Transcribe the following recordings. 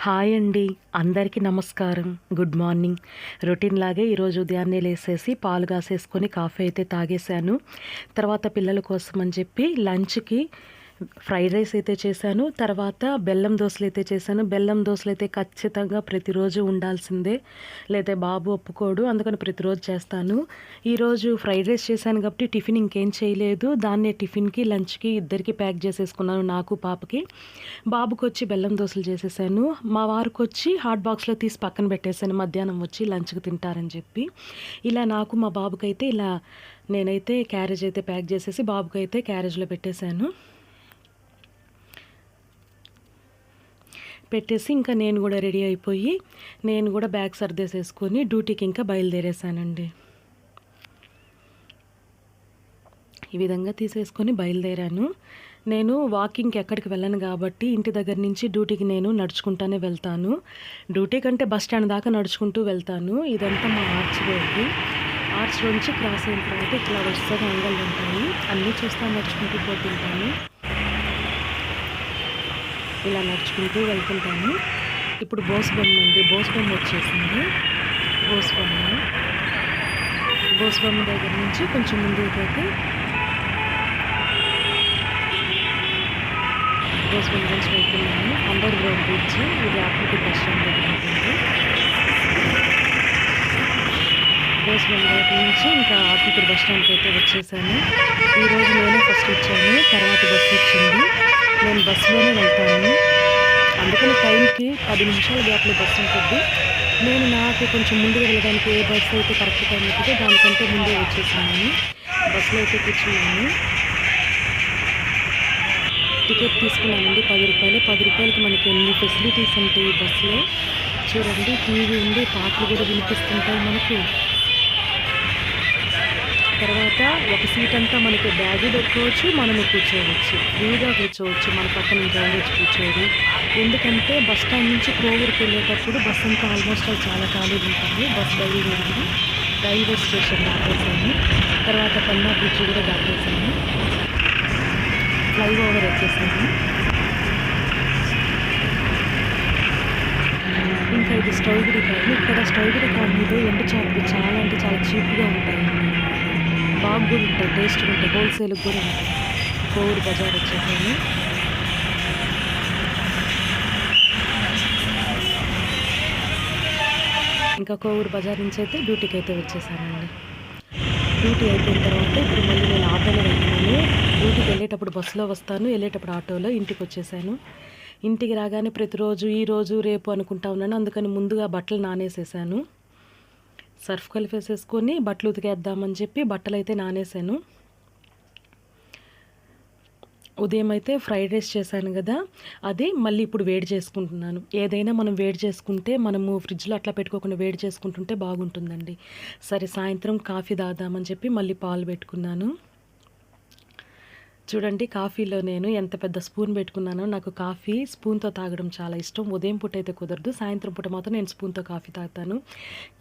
Hi అండి. అందరికీ నమస్కారం. Good morning. రొటీన్ లాగే ఈరోజు ఉదయాన్నే లేసేసి పాలు కాసేసుకొని కాఫీ అయితే తాగేశాను. తర్వాత పిల్లల కోసం అని చెప్పి లంచ్‌కి ఫ్రైడ్ రైస్ అయితే చేశాను. తర్వాత బెల్లం దోసలైతే చేశాను. బెల్లం దోసలైతే ఖచ్చితంగా ప్రతిరోజు ఉండాల్సిందే. లేతే బాబు ఒప్పుకోడు. అందుకని ప్రతిరోజు చేస్తాను. ఈరోజు ఫ్రైడ్ రైస్ చేశాను కాబట్టి టిఫిన్ ఇంకేం చేయలేదు. దాన్నే టిఫిన్‌కి, లంచ్‌కి ఇద్దరికీ ప్యాక్ చేసేసుకున్నాను, నాకు పాపకి. బాబుకొచ్చి బెల్లం దోసలు చేసేసాను. మా వారికొచ్చి హాట్ బాక్స్‌లో తీసి పక్కన పెట్టేసాను. మధ్యాహ్నం వచ్చి లంచ్‌కి తింటారని చెప్పి. ఇలా నాకు మా బాబుకైతే ఇలా నేనైతే క్యారేజ్ అయితే ప్యాక్ చేసేసి బాబుకైతే క్యారేజ్‌లో పెట్టేశాను. పెట్టేసి ఇంకా నేను కూడా రెడీ అయిపోయి నేను కూడా బ్యాగ్ సర్దేసేసుకొని డ్యూటీకి ఇంకా బయలుదేరేసానండి. ఈ విధంగా తీసేసుకొని బయలుదేరాను. నేను వాకింగ్కి ఎక్కడికి వెళ్ళను కాబట్టి ఇంటి దగ్గర నుంచి డ్యూటీకి నేను నడుచుకుంటానే వెళ్తాను. డ్యూటీ కంటే బస్ స్టాండ్ దాకా నడుచుకుంటూ వెళ్తాను. ఇదంతా మా ఆర్చ్ రోడ్డు. ఆర్చ్ నుంచి క్రాస్ అయిన తర్వాత ఇట్లా వరుసగా అంగళ్ళు ఉంటాయి. అన్నీ చూస్తా నడుచుకుంటూ పోతుంటాను. ఇలా నడుచుకుంటూ వెళ్తుంటాను. ఇప్పుడు బోసుబొమ్మ అండి. బోసుబొమ్మ వచ్చేసింది. బోసుబొమ్మ దగ్గర నుంచి కొంచెం ముందుకు పోతే బోసుబొమ్మ నుంచి వెళ్తున్నాను. Under ground bridge. ఇది ఆత్మకూరు బస్ స్టాండ్ దగ్గర ఉంటుంది. బోసుబొమ్మ దగ్గర నుంచి ఇంకా ఆత్మకూరు బస్ స్టాండ్కి అయితే వచ్చేసాను. ఈరోజు నేనే ఫస్ట్ వచ్చాను. తర్వాత బస్సు వచ్చింది. నేను బస్సులోనే వెళ్తాను. అందుకని టైంకి 10 నిమిషాల గ్యాప్లో బస్సు ఉంటుంది. నేను నాకు కొంచెం ముందుగా వెళ్ళడానికి ఏ బస్సు అయితే కరెక్ట్ టైం అవుతుందో దానికంటే ముందే వచ్చేసాను. బస్సులో అయితే కూర్చున్నాను. టికెట్ తీసుకున్నానండి 10 రూపాయలు. 10 రూపాయలకి మనకి ఎన్ని ఫెసిలిటీస్ ఉంటాయి ఈ బస్సులో. చూడండి, టీవీ ఉంది, పాటలు కూడా వినిపిస్తుంటాయి మనకు. తర్వాత ఒక సీట్ అంతా మనకి బ్యాగు పెట్టుకోవచ్చు, మనము కూర్చోవచ్చు, ఫ్రీగా కూర్చోవచ్చు. మన పక్కన ఇంకెవరు వచ్చి కూర్చోరు. ఎందుకంటే బస్ స్టాండ్ నుంచి కోవూరుకి వెళ్ళేటప్పుడు బస్ అంతా ఆల్మోస్ట్ చాలా ఖాళీగా ఉంటుంది. బస్ బయలుదేరింది. రైల్వే స్టేషన్ దాటేసాను. తర్వాత పన్నా బ్రిడ్జ్ కూడా దాటేసాను. ఫ్లైఓవర్ వచ్చేసాను. ఇంకా ఇది స్టౌగిరి కాలనీ. ఇక్కడ స్టౌగిరి కాలనీలో ఎండు చేపలు చాలా అంటే చాలా చీప్గా ఉంటాయండి. బాగా కూడా ఉంటాయి, టేస్ట్గా ఉంటాయి, హోల్సేల్కి కూడా ఉంటాయి. కోవూరు బజార్ వచ్చేసాను. ఇంకా కోవూరు బజార్ నుంచి అయితే డ్యూటీకి అయితే వచ్చేసానండి. డ్యూటీ అయిపోయిన తర్వాత ఇప్పుడు మళ్ళీ నేను ఆటోలో వెళ్తున్నాను. డ్యూటీకి వెళ్ళేటప్పుడు బస్సులో వస్తాను, వెళ్ళేటప్పుడు ఆటోలో. ఇంటికి వచ్చేసాను. ఇంటికి రాగానే ప్రతిరోజు ఈరోజు రేపు అనుకుంటా ఉన్నాను. అందుకని ముందుగా బట్టలు నానేసేసాను. సర్ఫ్ కలిపేసేసుకొని బట్టలు ఉతికేద్దామని చెప్పి బట్టలు అయితే నానేసాను. ఉదయం అయితే ఫ్రైడ్ రైస్ చేశాను కదా, అది మళ్ళీ ఇప్పుడు వేడి చేసుకుంటున్నాను. ఏదైనా మనం వేడి చేసుకుంటే మనము ఫ్రిడ్జ్లో అట్లా పెట్టుకోకుండా వేడి చేసుకుంటుంటే బాగుంటుందండి. సరే, సాయంత్రం కాఫీ తాగుదామని చెప్పి మళ్ళీ పాలు పెట్టుకున్నాను. చూడండి, కాఫీలో నేను ఎంత పెద్ద స్పూన్ పెట్టుకున్నానో. నాకు కాఫీ స్పూన్తో తాగడం చాలా ఇష్టం. ఉదయం పూట అయితే కుదరదు, సాయంత్రం పూట మాత్రం నేను స్పూన్తో కాఫీ తాగుతాను.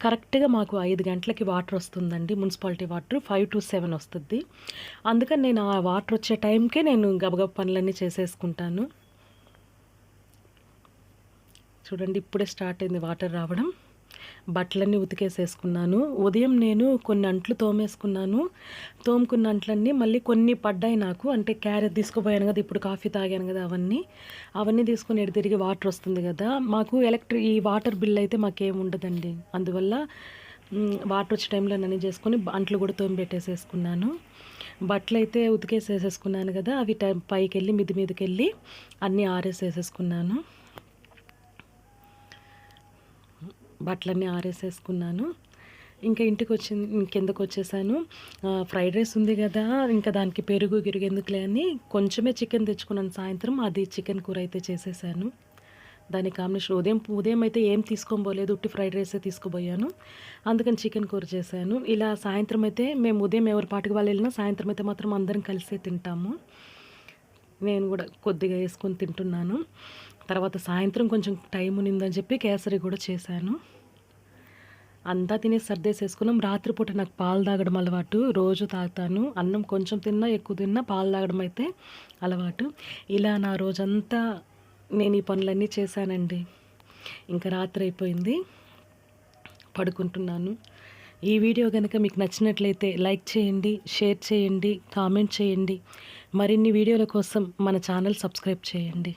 కరెక్ట్గా మాకు 5 గంటలకి వాటర్ వస్తుందండి, మున్సిపాలిటీ వాటర్. 5 to 7 వస్తుంది. అందుకని నేను ఆ వాటర్ వచ్చే టైంకే నేను గబగబ పనులన్నీ చేసేసుకుంటాను. చూడండి, ఇప్పుడే స్టార్ట్ అయింది వాటర్ రావడం. బట్టలన్నీ ఉతికేసేసుకున్నాను. ఉదయం నేను కొన్ని అంట్లు తోమేసుకున్నాను. తోముకున్న అంట్లన్నీ మళ్ళీ కొన్ని పడ్డాయి నాకు. అంటే క్యారెట్ తీసుకుపోయాను కదా, ఇప్పుడు కాఫీ తాగాను కదా, అవన్నీ తీసుకొని ఎటు తిరిగి వాటర్ వస్తుంది కదా. మాకు ఈ వాటర్ బిల్ అయితే మాకేం ఉండదండి. అందువల్ల వాటర్ వచ్చే టైంలో అన్నీ చేసుకొని అంట్లు కూడా తోమి పెట్టేసేసుకున్నాను. బట్టలు అయితే ఉతికేసేసేసుకున్నాను కదా, అవి పైకి వెళ్ళి మిద్ది మీదకి వెళ్ళి అన్నీ ఆరేసేసేసుకున్నాను. బట్టలన్నీ ఆరేసేసుకున్నాను. ఇంకా కిందకు వచ్చేసాను. ఫ్రైడ్ రైస్ ఉంది కదా, ఇంకా దానికి పెరుగు గిరుగు ఎందుకులే అని కొంచెమే చికెన్ తెచ్చుకున్నాను సాయంత్రం. అది చికెన్ కూర అయితే చేసేసాను. దాని కాంబినేషన్ ఉదయం అయితే ఏం తీసుకోబోలేదు, ఉట్టి ఫ్రైడ్ రైసే తీసుకుపోయాను. అందుకని చికెన్ కూర చేశాను. ఇలా సాయంత్రం అయితే మేము ఉదయం ఎవరి పాటికి వాళ్ళు వెళ్ళినా సాయంత్రం అయితే మాత్రం అందరం కలిసే తింటాము. నేను కూడా కొద్దిగా వేసుకొని తింటున్నాను. తర్వాత సాయంత్రం కొంచెం టైం ఉన్నిందని చెప్పి కేసరి కూడా చేశాను. అంతా తినేసి సర్దేసేసుకున్నాం. రాత్రిపూట నాకు పాలు తాగడం అలవాటు, రోజు తాగుతాను. అన్నం కొంచెం తిన్నా, ఎక్కువ తిన్నా పాలు తాగడం అయితే అలవాటు. ఇలా నా రోజంతా నేను ఈ పనులన్నీ చేశానండి. ఇంకా రాత్రి అయిపోయింది, పడుకుంటున్నాను. ఈ వీడియో కనుక మీకు నచ్చినట్లయితే లైక్ చేయండి, షేర్ చేయండి, కామెంట్ చేయండి. మరిన్ని వీడియోల కోసం మన ఛానల్ సబ్స్క్రైబ్ చేయండి.